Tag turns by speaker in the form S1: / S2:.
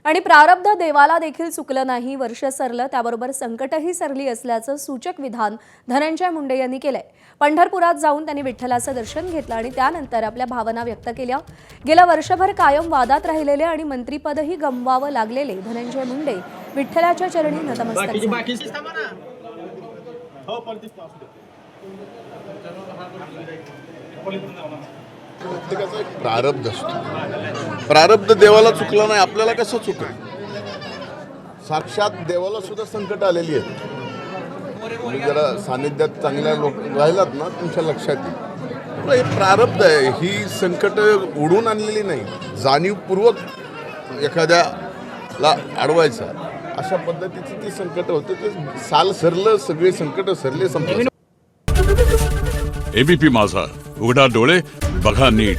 S1: आणि प्रारब्ध देवाला देखील चुकलं नाही, वर्ष सरलं त्याबरोबर संकटही सरली असल्याचं सूचक विधान धनंजय मुंडे यांनी केलंय। पंढरपुरात जाऊन त्यांनी विठ्ठलाचं दर्शन घेतलं आणि त्यानंतर आपल्या भावना व्यक्त केल्या। गेल्या वर्षभर कायम वादात राहिलेले आणि मंत्रिपदही गमवावं लागलेले धनंजय मुंडे विठ्ठलाच्या चरणी नतमस्तक झाले।
S2: प्रत्येकाचा एक प्रारब्ध असतो। प्रारब्ध देवाला चुकला नाही, आपल्याला कसं चुकेल? साक्षात देवाला सुद्धा संकट आलेली आहेत। तुम्ही जरा सानिध्यात चांगल्या लोक राहिलात ना, तुमच्या लक्षात येईल हे प्रारब्ध आहे। ही संकट उडून आणलेली नाही, जाणीवपूर्वक एखाद्याला अडवायचा अशा पद्धतीची ती संकट होते। ते साल सरलं, सगळे संकट सरले, संपले।
S3: एबीपी माझा, उघडा डोळे बघा नीट।